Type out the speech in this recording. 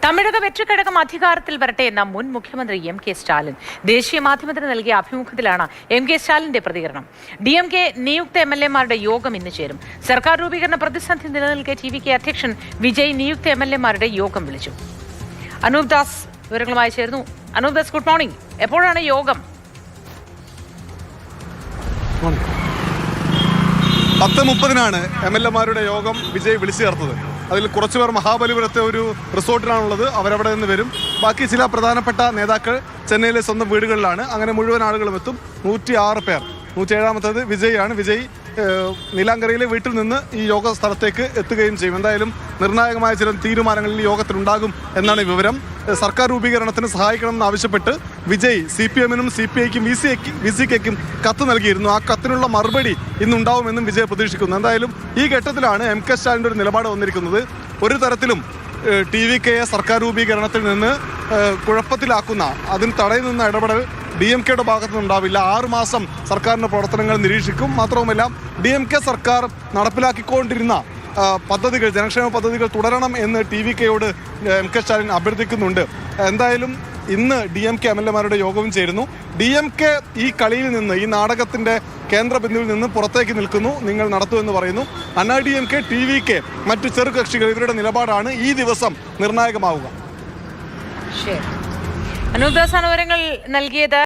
തമിഴക വെற்றிക്കഴകം അധികാരത്തിൽ വരട്ടെ എന്ന മുൻ മുഖ്യമന്ത്രി എം.കെ. സ്റ്റാലിൻ ദേശീയ മാധ്യമത്തിന് നൽകിയ അഭിമുഖത്തിലാണ് എം.കെ. സ്റ്റാലിന്റെ പ്രതികരണം. DMK നിയുക്ത MLA-മാരുടെ യോഗം ഇന്ന് ചേരും. സർക്കാർ രൂപീകരണ പ്രതിസന്ധി നിലനിൽക്കെ TVK അധ്യക്ഷൻ വിജയ് നിയുക്ത MLA-മാരുടെ യോഗം വിളിച്ചു. അനൂപ് ദാസ് വിവരങ്ങളുമായി ചേർന്നു. Anoop Das, good morning. എപ്പോഴാണ് യോഗം? 10:30-നാണ് MLA-മാരുടെ യോഗം വിജയ് വിളിച്ചു ചേർത്തത്. അതിൽ കുറച്ചുപേർ മഹാബലിപുരത്തെ ഒരു റിസോർട്ടിലാണുള്ളത്. അവരവിടെ നിന്ന് വരും. ബാക്കി ചില പ്രധാനപ്പെട്ട നേതാക്കൾ ചെന്നൈയിലെ സ്വന്തം വീടുകളിലാണ്. അങ്ങനെ മുഴുവൻ ആളുകളും എത്തും. 106 പേർ. 107-ാമത്തേത് വിജയാണ്. വിജയ് നീലാങ്കരയിലെ വീട്ടിൽ നിന്ന് ഈ യോഗ സ്ഥലത്തേക്ക് എത്തുകയും ചെയ്യും. എന്തായാലും നിർണായകമായ ചില തീരുമാനങ്ങളിൽ ഈ യോഗത്തിലുണ്ടാകും എന്നാണ് വിവരം. സർക്കാർ രൂപീകരണത്തിന് സഹായിക്കണമെന്ന് ആവശ്യപ്പെട്ട് വിജയ് CPM-നും CPI-ക്കും VCKയ്ക്കും കത്ത് നൽകിയിരുന്നു. ആ കത്തിനുള്ള മറുപടി ഇന്നുണ്ടാവുമെന്നും വിജയ് പ്രതീക്ഷിക്കുന്നു. എന്തായാലും ഈ ഘട്ടത്തിലാണ് M.K. സ്റ്റാലിൻ്റെ ഒരു നിലപാട് വന്നിരിക്കുന്നത്. ഒരു തരത്തിലും TVKയെ സർക്കാർ രൂപീകരണത്തിൽ നിന്ന് കുഴപ്പത്തിലാക്കുന്ന, അതിന് തടയുന്ന ഇടപെടൽ DMK-യുടെ ഭാഗത്തു നിന്നുണ്ടാവില്ല. 6 മാസം സർക്കാരിൻ്റെ പ്രവർത്തനങ്ങൾ നിരീക്ഷിക്കും. മാത്രവുമല്ല DMK സർക്കാർ നടപ്പിലാക്കിക്കൊണ്ടിരുന്ന പദ്ധതികൾ, ജനക്ഷേമ പദ്ധതികൾ തുടരണം എന്ന് TVKയോട് M.K. സ്റ്റാലിൻ അഭ്യർത്ഥിക്കുന്നുണ്ട്. എന്തായാലും ഇന്ന് DMK MLA-മാരുടെ യോഗവും ചേരുന്നു. DMK ഈ കളിയിൽ നിന്ന്, ഈ നാടകത്തിൻ്റെ കേന്ദ്ര ബിന്ദുവിൽ നിന്ന് പുറത്തേക്ക് നിൽക്കുന്നു. നിങ്ങൾ നടത്തൂ എന്ന് പറയുന്നു. അണ്ണാ DMK, TVK, മറ്റു ചെറു കക്ഷികൾ, ഇവരുടെ നിലപാടാണ് ഈ ദിവസം നിർണായകമാവുക. അനൂപ് ദാസാണ് വിവരങ്ങൾ നൽകിയത്.